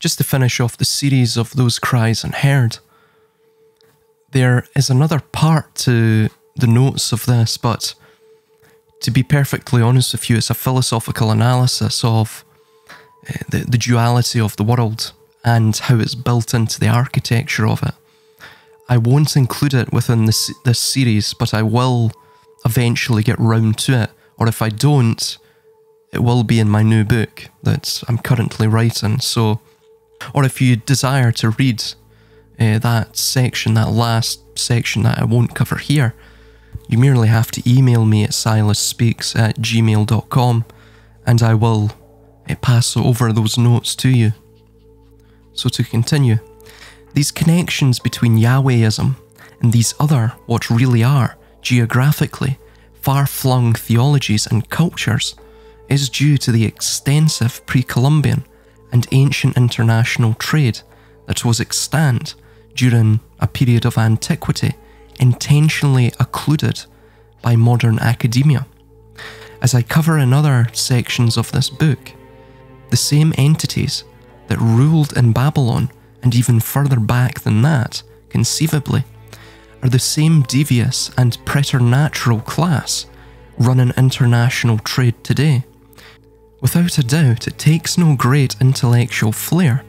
just to finish off the series of those Cries Unheard, there is another part to the notes of this, but to be perfectly honest with you, it's a philosophical analysis of the duality of the world and how it's built into the architecture of it. I won't include it within this series, but I will eventually get round to it, or if I don't, it will be in my new book that I'm currently writing. So, or if you desire to read that section, that last section that I won't cover here, you merely have to email me at silasspeaks@gmail.com and I will pass over those notes to you. So to continue, these connections between Yahwehism and these other, what really are, geographically, far-flung theologies and cultures is due to the extensive pre-Columbian and ancient international trade that was extant during a period of antiquity intentionally occluded by modern academia. As I cover in other sections of this book, the same entities that ruled in Babylon and even further back than that, conceivably, are the same devious and preternatural class running international trade today. Without a doubt, it takes no great intellectual flair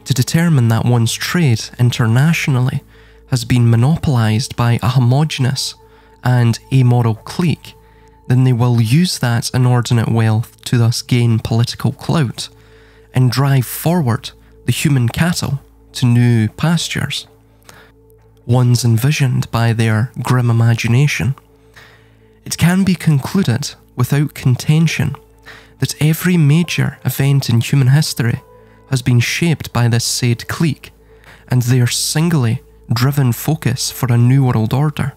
to determine that one's trade internationally has been monopolised by a homogeneous and amoral clique, then they will use that inordinate wealth to thus gain political clout and drive forward the human cattle to new pastures, ones envisioned by their grim imagination. It can be concluded without contention that every major event in human history has been shaped by this said clique and their singly driven focus for a new world order.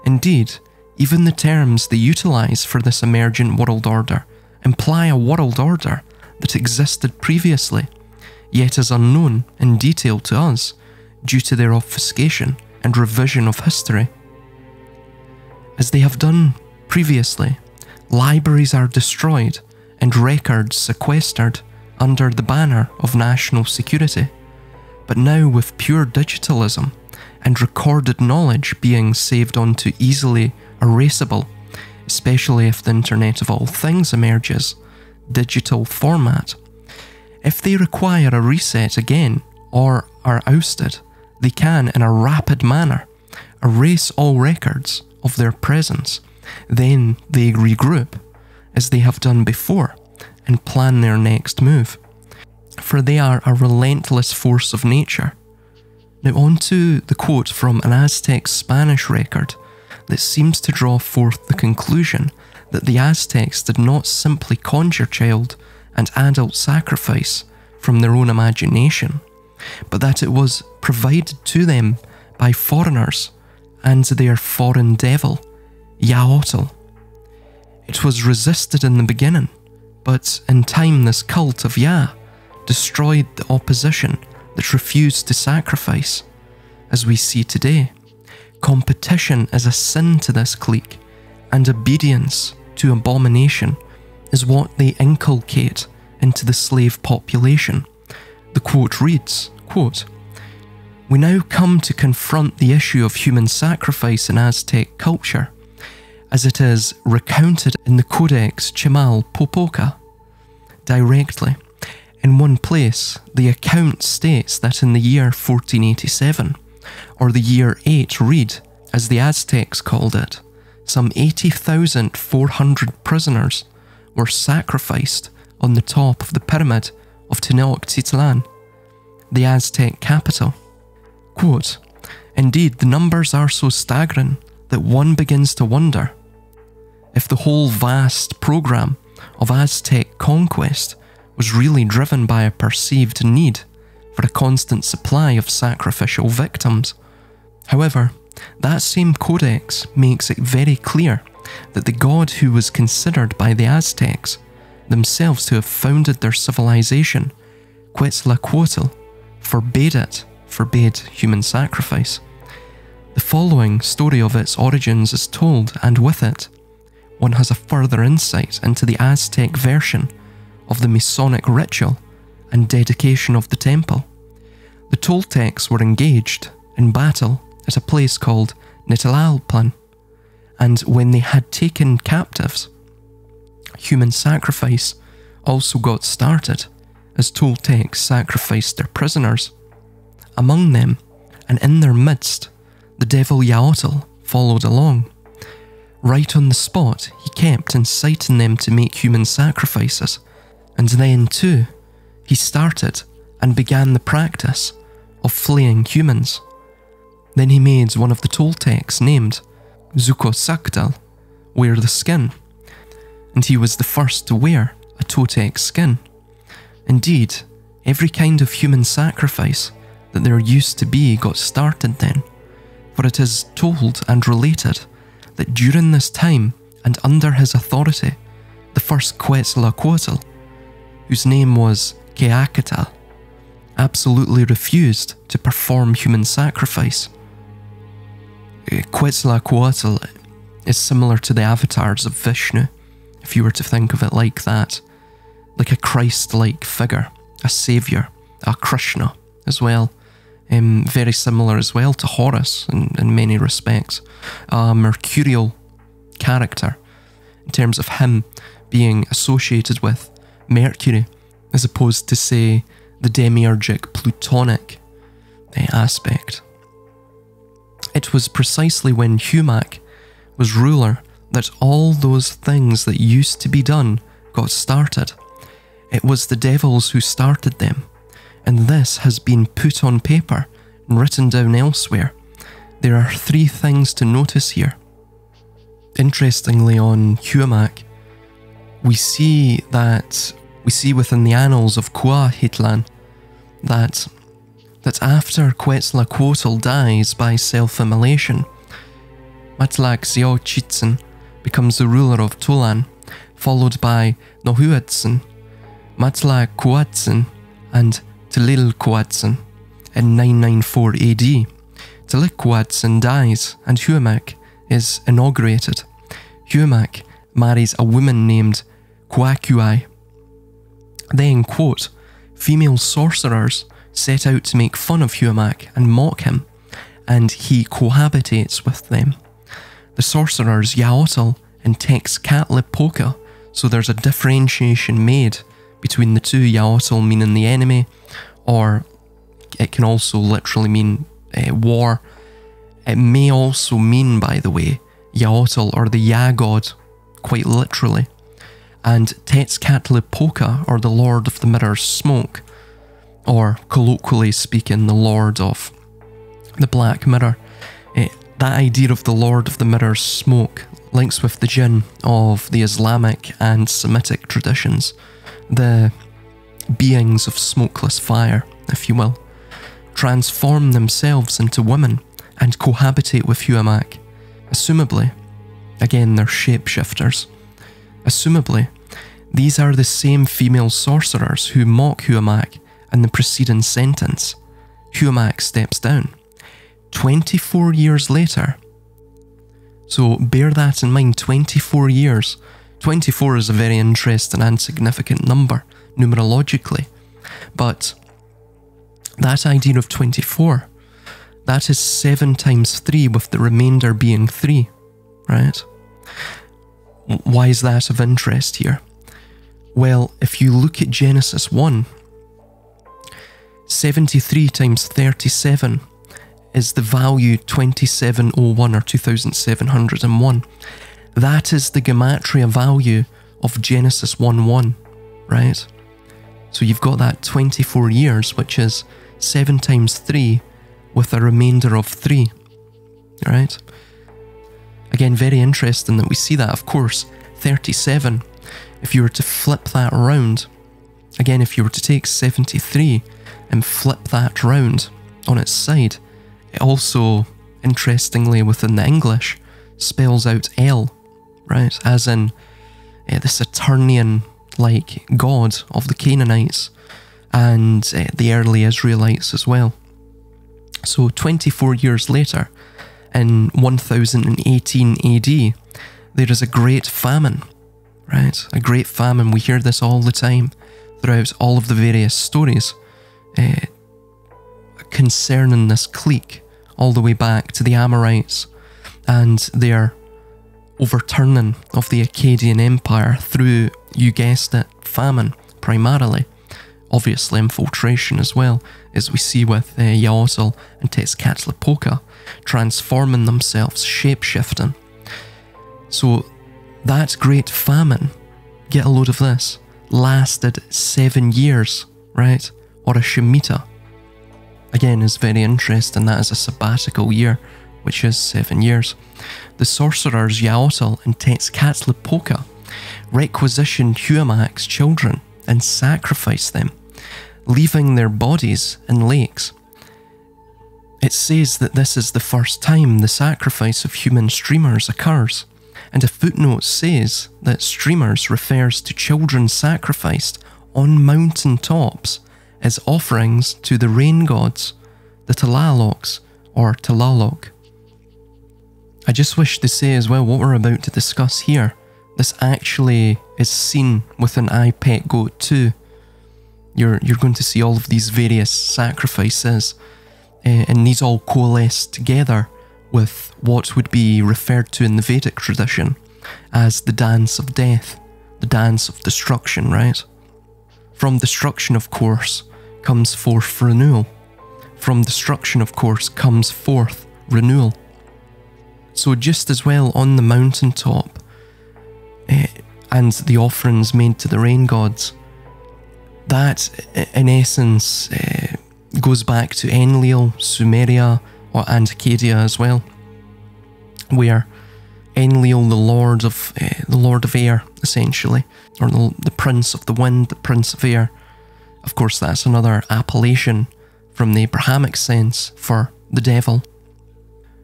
Indeed, even the terms they utilise for this emergent world order imply a world order that existed previously, yet is unknown in detail to us due to their obfuscation and revision of history. As they have done previously, libraries are destroyed and records sequestered under the banner of national security, but now with pure digitalism and recorded knowledge being saved onto easily erasable, especially if the Internet of All Things emerges, digital format. If they require a reset again or are ousted, they can, in a rapid manner, erase all records of their presence. Then they regroup, as they have done before, and plan their next move. For they are a relentless force of nature. Now on to the quote from an Aztec Spanish record that seems to draw forth the conclusion that the Aztecs did not simply conjure child and adult sacrifice from their own imagination, but that it was provided to them by foreigners and their foreign devil, Yaotl. It was resisted in the beginning, but in time this cult of Yah destroyed the opposition that refused to sacrifice. As we see today, competition is a sin to this clique, and obedience to abomination is what they inculcate into the slave population. The quote reads, quote, "We now come to confront the issue of human sacrifice in Aztec culture, as it is recounted in the Codex Chimalpopoca. Directly, in one place, the account states that in the year 1487, or the year 8 Reed, as the Aztecs called it, some 80,400 prisoners were sacrificed on the top of the pyramid of Tenochtitlan, the Aztec capital." Quote, "Indeed, the numbers are so staggering that one begins to wonder if the whole vast program of Aztec conquest was really driven by a perceived need for a constant supply of sacrificial victims. However, that same codex makes it very clear that the god who was considered by the Aztecs themselves to have founded their civilization, Quetzalcoatl, forbade human sacrifice. The following story of its origins is told, and with it, one has a further insight into the Aztec version of the Masonic ritual and dedication of the temple. The Toltecs were engaged in battle at a place called Nitalalpan, and when they had taken captives, human sacrifice also got started as Toltecs sacrificed their prisoners. Among them, and in their midst, the devil Yaotl followed along. Right on the spot, he kept inciting them to make human sacrifices, and then too, he started and began the practice of flaying humans. Then he made one of the Toltecs named Zuko wear the skin, and he was the first to wear a Toltec skin. Indeed, every kind of human sacrifice that there used to be got started then, for it is told and related that during this time and under his authority, the first Quetzalcoatl, whose name was Quetzalcoatl, absolutely refused to perform human sacrifice. Quetzalcoatl is similar to the avatars of Vishnu, if you were to think of it like that, like a Christ-like figure, a saviour, a Krishna as well. Very similar as well to Horus in many respects. A mercurial character in terms of him being associated with Mercury, as opposed to, say, the demiurgic Plutonic aspect. It was precisely when Humac was ruler that all those things that used to be done got started. It was the devils who started them, and this has been put on paper and written down elsewhere. There are 3 things to notice here. Interestingly, on Humac, we see within the annals of Cuauhtitlan that after Quetzalcoatl dies by self-immolation, Matlaxiochitzin becomes the ruler of Tulan, followed by Nohuatzin, Matlacuatzin, and Tlilcuatzin in 994 AD. Tlilcuatzin dies and Humac is inaugurated. Humac marries a woman named Quacuai. Then, quote, female sorcerers set out to make fun of Humac and mock him, and he cohabitates with them. The sorcerers Yaotl and Texcatlipoca, so there's a differentiation made between the two, Yaotl meaning the enemy, or it can also literally mean war. It may also mean, by the way, Yaotl or the Ya god, quite literally. And Texcatlipoca, or the Lord of the Mirror's Smoke, or colloquially speaking, the Lord of the Black Mirror. That idea of the Lord of the Mirror's Smoke links with the jinn of the Islamic and Semitic traditions, the beings of smokeless fire, if you will, transform themselves into women and cohabitate with Humac. Assumably, again, they're shapeshifters. Assumably, these are the same female sorcerers who mock Humac in the preceding sentence. Humac steps down. 24 years later. So bear that in mind, 24 years. 24 is a very interesting and significant number, numerologically. But that idea of 24, that is 7 times 3, with the remainder being 3, right? Why is that of interest here? Well, if you look at Genesis 1, 73 times 37 is the value 2701 or 2701. That is the gematria value of Genesis 1:1, right? So you've got that 24 years, which is 7 times 3 with a remainder of 3, right? Again, very interesting that we see that. Of course, 37, if you were to flip that around, again, if you were to take 73 and flip that round on its side, it also, interestingly, within the English, spells out L, right? As in the Saturnian-like god of the Canaanites and the early Israelites as well. So 24 years later, in 1018 AD, there is a great famine, right? A great famine. We hear this all the time. throughout all of the various stories concerning this clique, all the way back to the Amorites and their overturning of the Akkadian Empire through, you guessed it, famine primarily. Obviously infiltration as well, as we see with Yaotl and Tezcatlipoca transforming themselves, shape-shifting. So that great famine, get a load of this, lasted 7 years, right? Or a Shemitah. Again, is very interesting. That is a sabbatical year, which is 7 years. The sorcerers Yaotl and Tezcatlipoca requisitioned Huamak's children and sacrificed them, leaving their bodies in lakes. It says that this is the first time the sacrifice of human streamers occurs, and a footnote says that streamers refers to children sacrificed on mountain tops as offerings to the rain gods, the Tlalocs or Tlaloc. I just wish to say as well, what we're about to discuss here, this actually is seen within I Pet Goat 2. You're going to see all of these various sacrifices, and these all coalesce together with what would be referred to in the Vedic tradition as the dance of death, the dance of destruction, right? From destruction, of course, comes forth renewal. From destruction, of course, comes forth renewal. So just as well on the mountaintop, and the offerings made to the rain gods, that in essence goes back to Enlil, Sumeria, and Akkadia as well, where Enlil, the Lord of Air, essentially, or the Prince of the Wind, the Prince of Air. Of course, that's another appellation from the Abrahamic sense for the devil.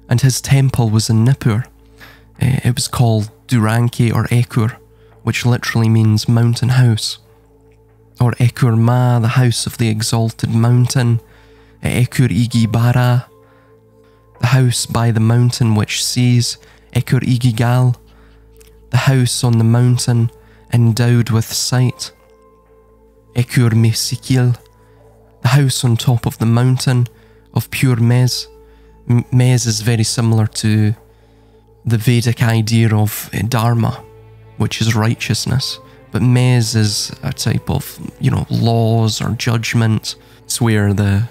And his temple was in Nippur. It was called Duranke or Ekur, which literally means mountain house. Or Ekur Ma, the house of the exalted mountain. Ekur Igi Bara, the house by the mountain which sees. Ekur Igi Gal, the house on the mountain endowed with sight. Ekur Mesikil, the house on top of the mountain of pure Mez. Mez is very similar to the Vedic idea of Dharma, which is righteousness. But Mez is a type of, laws or judgment. It's where the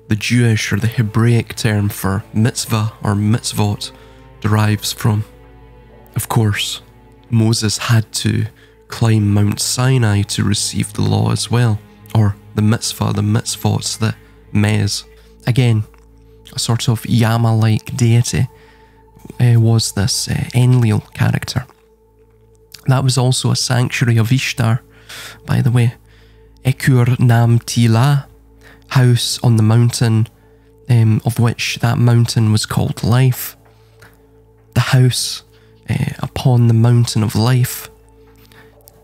Jewish or the Hebraic term for mitzvah or mitzvot derives from. Of course, Moses had to climb Mount Sinai to receive the law as well, or the mitzvah, the mitzvots, the Mez. Again, a sort of Yama-like deity was this Enlil character. That was also a sanctuary of Ishtar, by the way. Ekur Nam Tila, house on the mountain, of which that mountain was called Life. The house upon the mountain of life.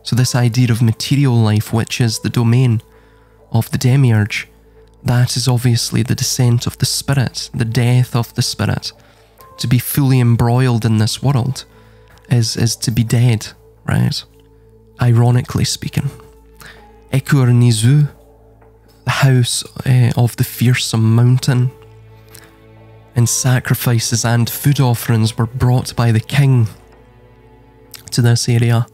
So this idea of material life, which is the domain of the demiurge, that is obviously the descent of the spirit, the death of the spirit. To be fully embroiled in this world is to be dead, right? Ironically speaking. Ekur Nizu, the house of the fearsome mountain, and sacrifices and food offerings were brought by the king to this area,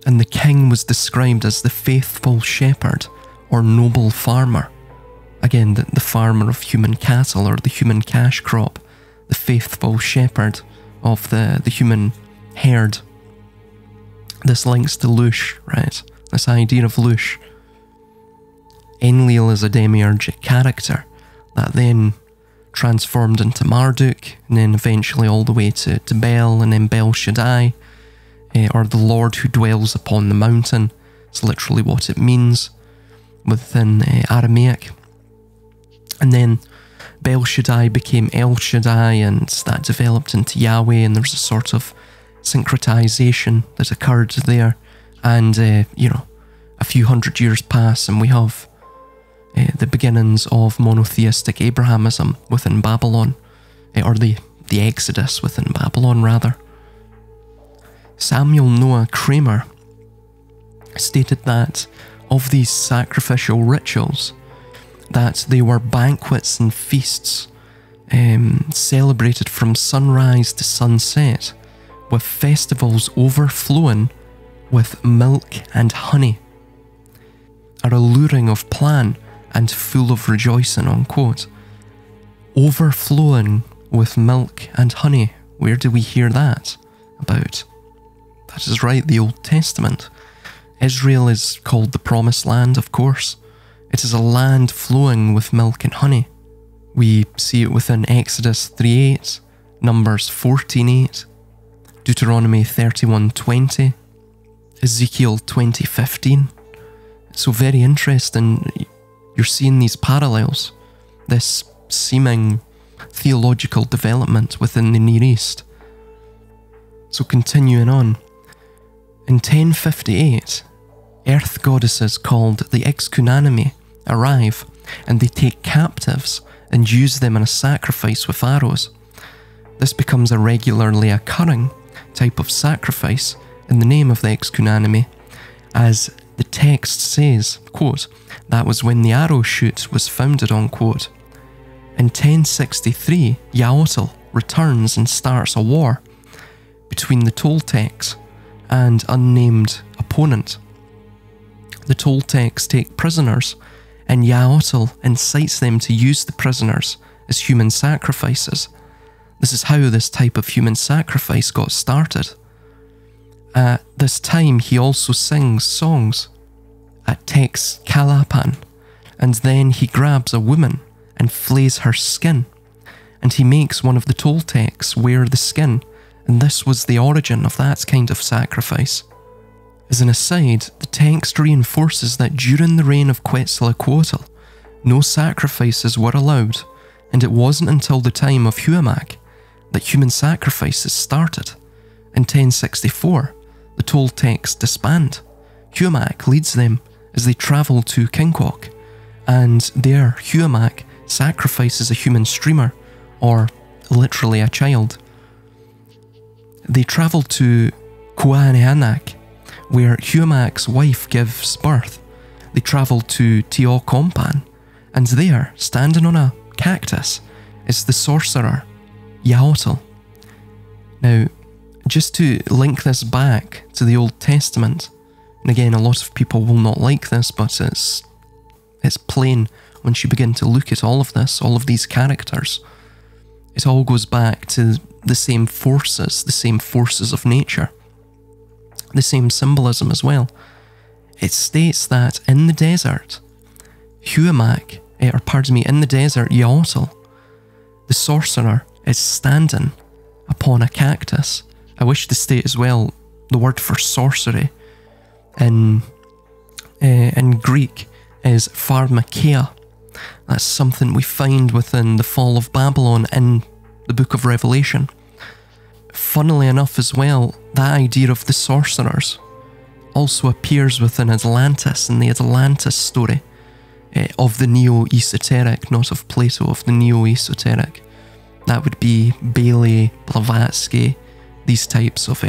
and the king was described as the faithful shepherd or noble farmer. Again, the farmer of human cattle or the human cash crop, the faithful shepherd of the human herd. This links to Lush, right? This idea of Lush. Enlil is a demiurgic character that then transformed into Marduk, and then eventually all the way to Bel, and then Bel Shaddai, or the Lord who dwells upon the mountain. It's literally what it means within Aramaic. And then Bel Shaddai became El Shaddai, and that developed into Yahweh, and there's a sort of syncretization that occurred there. And, a few hundred years pass, and we have the beginnings of monotheistic Abrahamism within Babylon, or the Exodus within Babylon, rather. Samuel Noah Kramer stated that of these sacrificial rituals, that they were banquets and feasts celebrated from sunrise to sunset, with festivals overflowing with milk and honey, are alluring of plan and full of rejoicing, unquote. Overflowing with milk and honey. Where do we hear that about? That is right, the Old Testament. Israel is called the Promised Land, of course. It is a land flowing with milk and honey. We see it within Exodus 3:8, Numbers 14:8, Deuteronomy 31:20, Ezekiel 20:15. So very interesting. You're seeing these parallels, this seeming theological development within the Near East. So continuing on, in 1058, earth goddesses called the Ixkunanime arrive, and they take captives and use them in a sacrifice with arrows. This becomes a regularly occurring type of sacrifice in the name of the Ixkunanime, as the text says, quote, that was when the arrow shoot was founded, unquote. In 1063, Yaotl returns and starts a war between the Toltecs and unnamed opponent. The Toltecs take prisoners, and Yaotl incites them to use the prisoners as human sacrifices. This is how this type of human sacrifice got started. At this time, he also sings songs at Tex Calapan, and then he grabs a woman and flays her skin, and he makes one of the Toltecs wear the skin, and this was the origin of that kind of sacrifice. As an aside, the text reinforces that during the reign of Quetzalcoatl, no sacrifices were allowed, and it wasn't until the time of Huamak that human sacrifices started. In 1064, the Toltecs disband. Huamak leads them as they travel to Kinquok, and there Huamak sacrifices a human streamer, or literally a child. They travel to Kuaneanak, where Huamak's wife gives birth. They travel to Teocompan, and there, standing on a cactus, is the sorcerer, Yaotl. Now, just to link this back to the Old Testament, and again, a lot of people will not like this, but it's plain once you begin to look at all of this, all of these characters. It all goes back to the same forces of nature, the same symbolism as well. It states that in the desert, in the desert, Yaotl, the sorcerer, is standing upon a cactus. I wish to state as well, the word for sorcery in Greek is pharmakeia. That's something we find within the fall of Babylon in the book of Revelation. Funnily enough as well, that idea of the sorcerers also appears within Atlantis, in the Atlantis story of the neo-esoteric, not of Plato, of the neo-esoteric. That would be Bailey, Blavatsky, these types of,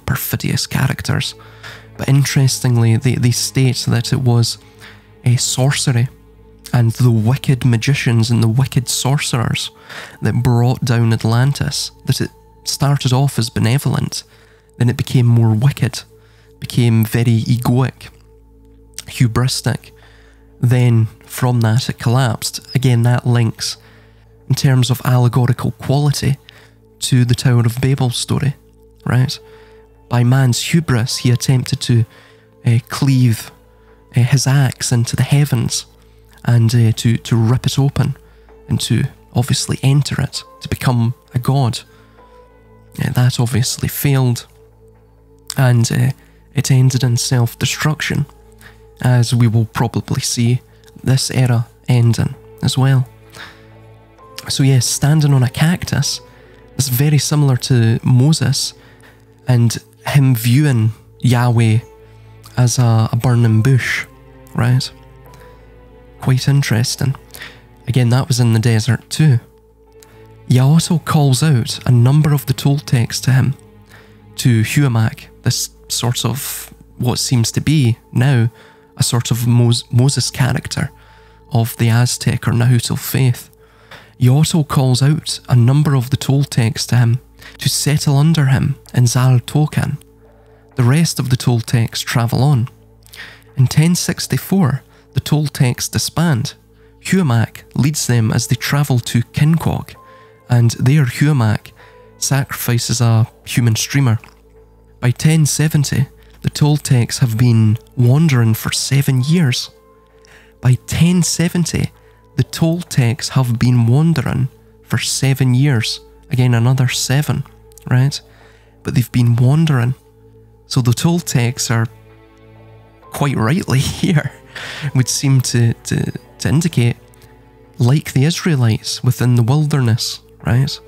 perfidious characters. But interestingly, they state that it was a sorcery and the wicked magicians and the wicked sorcerers that brought down Atlantis, that it started off as benevolent, then it became more wicked, became very egoic, hubristic. Then from that it collapsed. Again, that links in terms of allegorical quality to the Tower of Babel story, right? By man's hubris, he attempted to cleave his axe into the heavens and to rip it open and to obviously enter it, to become a god. That obviously failed, and it ended in self-destruction, as we will probably see this era ending as well. So yes, standing on a cactus is very similar to Moses and him viewing Yahweh as a burning bush, right? Quite interesting. Again, that was in the desert too. Yaotl calls out a number of the Toltecs to him, to Huamak, this sort of what seems to be now a sort of Moses character of the Aztec or Nahuatl faith. Iotl calls out a number of the Toltecs to him to settle under him in Xaltocan. The rest of the Toltecs travel on. In 1064, the Toltecs disband. Huamak leads them as they travel to Kinquag, and there Huamak sacrifices a human streamer. By 1070, the Toltecs have been wandering for 7 years. By 1070, the Toltecs have been wandering for 7 years. Again, another 7, right? But they've been wandering. So the Toltecs are, quite rightly here, would seem to indicate, like the Israelites within the wilderness, right?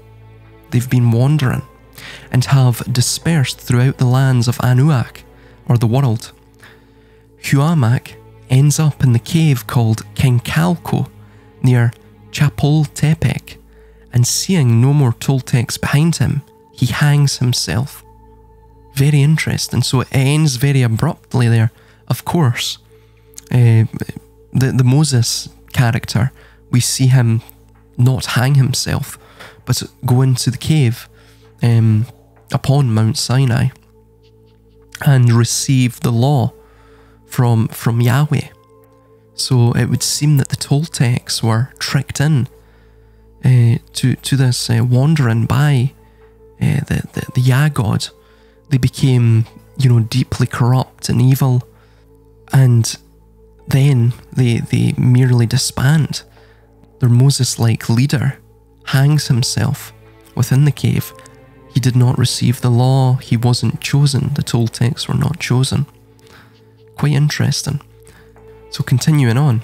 They've been wandering and have dispersed throughout the lands of Anuak, or the world. Huamak ends up in the cave called Kencalco near Chapultepec, and seeing no more Toltecs behind him, he hangs himself. Very interesting. So it ends very abruptly there. Of course, the Moses character, we see him not hang himself, but go into the cave upon Mount Sinai and receive the law from Yahweh. So it would seem that the Toltecs were tricked in to this wandering by the Yah God. They became, deeply corrupt and evil, and then they merely disband. Their Moses-like leader hangs himself within the cave. He did not receive the law. He wasn't chosen. The Toltecs were not chosen. Quite interesting. So continuing on.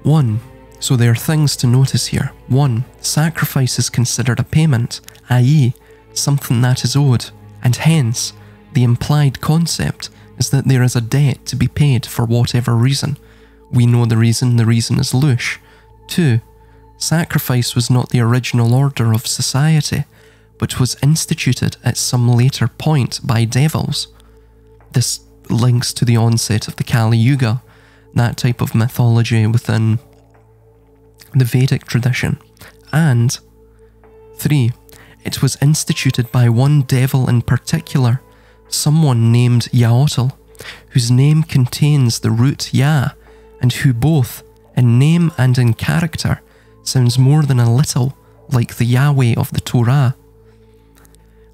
1. So there are things to notice here. 1. Sacrifice is considered a payment, i.e. something that is owed, and hence the implied concept is that there is a debt to be paid for whatever reason. We know the reason is Lush. 2. Sacrifice was not the original order of society, but was instituted at some later point by devils. This links to the onset of the Kali Yuga, that type of mythology within the Vedic tradition. And 3. It was instituted by one devil in particular, someone named Yaotl, whose name contains the root Yah, and who both, in name and in character, sounds more than a little like the Yahweh of the Torah.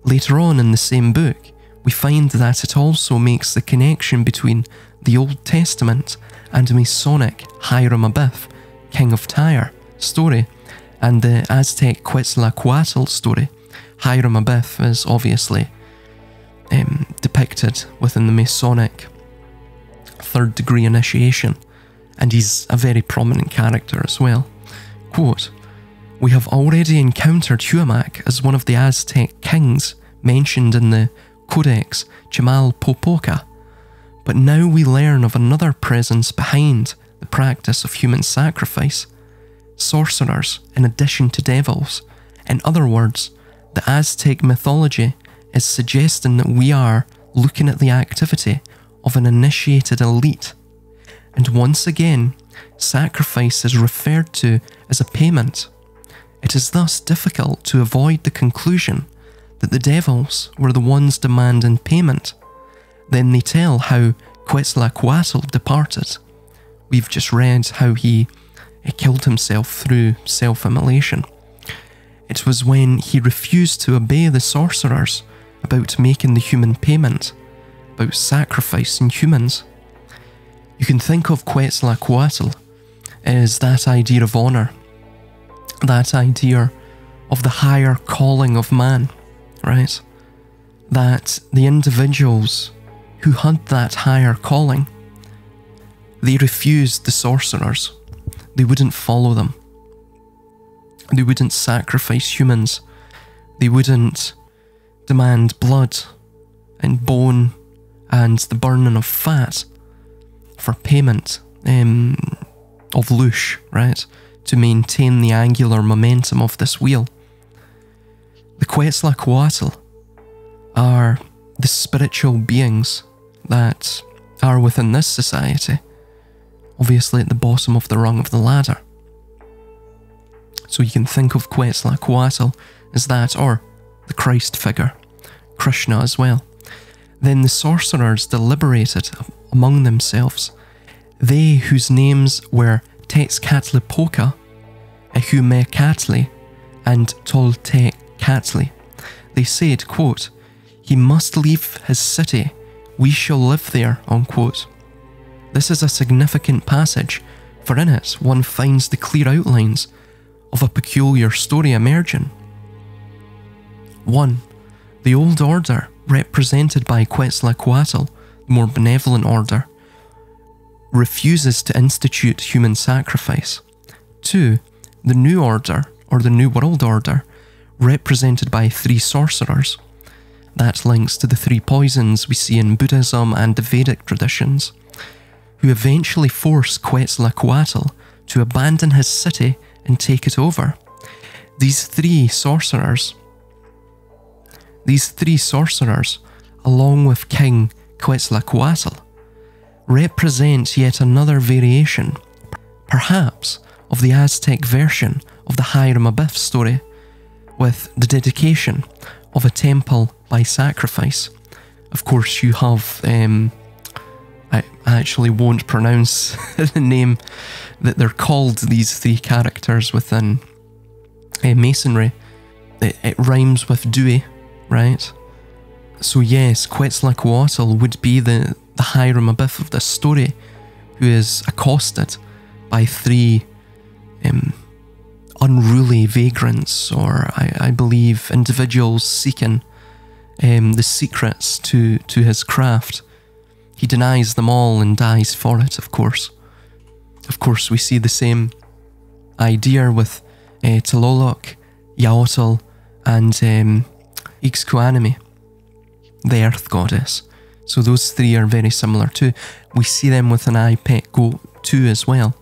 Later on in the same book, we find that it also makes the connection between the Old Testament and Masonic Hiram Abiff, King of Tyre, story, and the Aztec Quetzalcoatl story. Hiram Abiff is obviously depicted within the Masonic third degree initiation, and he's a very prominent character as well. Quote, "We have already encountered Huamak as one of the Aztec kings mentioned in the Codex Chimalpopoca, but now we learn of another presence behind the practice of human sacrifice, sorcerers in addition to devils. In other words, the Aztec mythology is suggesting that we are looking at the activity of an initiated elite. And once again, sacrifice is referred to as a payment. It is thus difficult to avoid the conclusion that the devils were the ones demanding payment. Then they tell how Quetzalcoatl departed. We've just read how he killed himself through self-immolation. It was when he refused to obey the sorcerers about making the human payment, about sacrificing humans. You can think of Quetzalcoatl as that idea of honour, that idea of the higher calling of man, right? That the individuals who had that higher calling, they refused the sorcerers. They wouldn't follow them. They wouldn't sacrifice humans. They wouldn't demand blood and bone and the burning of fat for payment of Lush, right? To maintain the angular momentum of this wheel. The Quetzalcoatl are the spiritual beings that are within this society, obviously at the bottom of the rung of the ladder. So you can think of Quetzalcoatl as that, or the Christ figure, Krishna as well. Then the sorcerers deliberated among themselves, they whose names were Tezcatlipoca, Ehumecatli, and Toltecatli. They said, quote, "He must leave his city, we shall live there," unquote. This is a significant passage, for in it one finds the clear outlines of a peculiar story emerging. 1. The old order, represented by Quetzalcoatl, the more benevolent order, refuses to institute human sacrifice. 2. The new order, or the New World Order, represented by 3 sorcerers. That links to the 3 poisons we see in Buddhism and the Vedic traditions, who eventually force Quetzalcoatl to abandon his city and take it over. These three sorcerers, along with King Quetzalcoatl, represent yet another variation, perhaps, of the Aztec version of the Hiram Abiff story, with the dedication of a temple by sacrifice. Of course, you have, I actually won't pronounce the name that they're called, these 3 characters within Masonry. It rhymes with Dewey, right? So yes, Quetzalcoatl would be the Hiram Abiff of this story, who is accosted by 3 unruly vagrants, or I believe individuals seeking the secrets to his craft. He denies them all and dies for it, of course. Of course, we see the same idea with Tlaloc, Yaotl, and Ixcuanime, the earth goddess. So those 3 are very similar too. We see them with an eye pet goat too as well.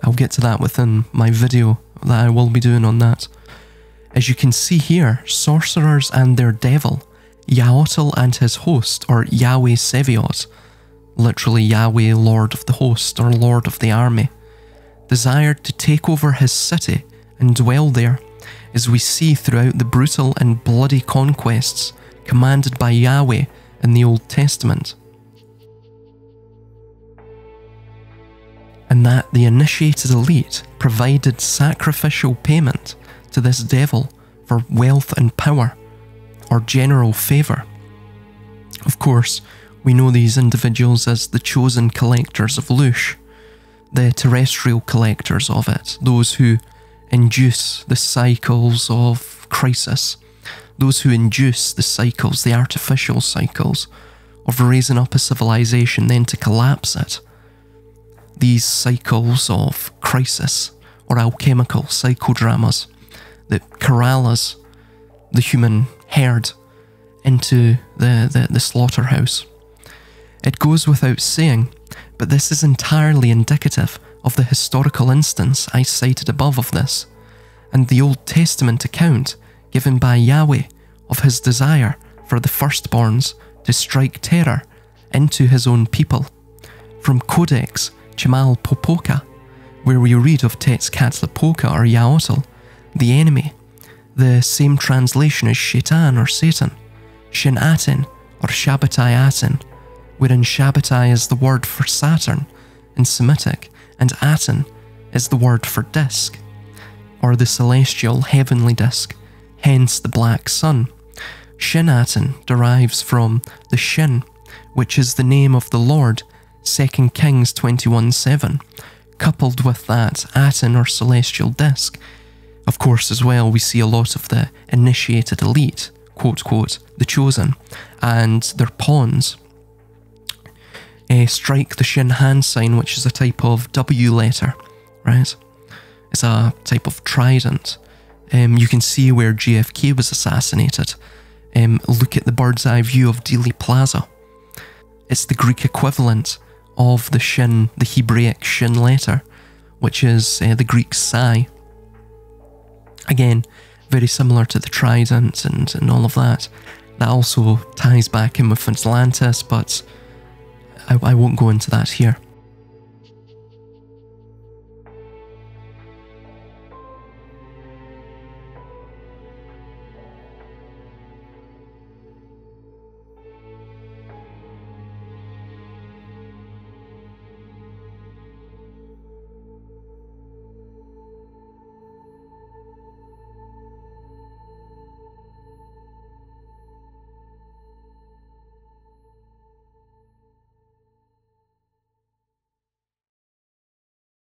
I'll get to that within my video that I will be doing on that. As you can see here, sorcerers and their devil, Yaotl and his host, or Yahweh Seviot, literally Yahweh, Lord of the Host, or Lord of the Army, desired to take over his city and dwell there, as we see throughout the brutal and bloody conquests commanded by Yahweh in the Old Testament. And that the initiated elite provided sacrificial payment to this devil for wealth and power, or general favour. Of course, we know these individuals as the chosen collectors of Loosh, the terrestrial collectors of it, those who induce the cycles of crisis, those who induce the cycles, the artificial cycles, of raising up a civilization then to collapse it. These cycles of crisis, or alchemical psychodramas, that corral us, the human herd, into the slaughterhouse. It goes without saying, but this is entirely indicative of the historical instance I cited above of this, and the Old Testament account given by Yahweh of his desire for the firstborns to strike terror into his own people. From Codex Chimalpopoca, where we read of Tezcatlipoca or Yaotl, the enemy, the same translation as Shaitan or Satan, Shin-Aten or Shabbatai-Aten, wherein Shabbatai is the word for Saturn in Semitic, and Aten is the word for disk, or the celestial heavenly disk, hence the black sun. Shin-Aten derives from the Shin, which is the name of the Lord, 2 Kings 21:7, coupled with that Aten or celestial disk. Of course, as well, we see a lot of the initiated elite, quote quote, the chosen, and their pawns strike the Shin hand sign, which is a type of W letter, right? It's a type of trident. You can see where JFK was assassinated. Look at the bird's eye view of Dealey Plaza. It's the Greek equivalent of the Shin, the Hebraic Shin letter, which is the Greek Psi. Again, very similar to the trident and all of that. That also ties back in with Atlantis, but I won't go into that here.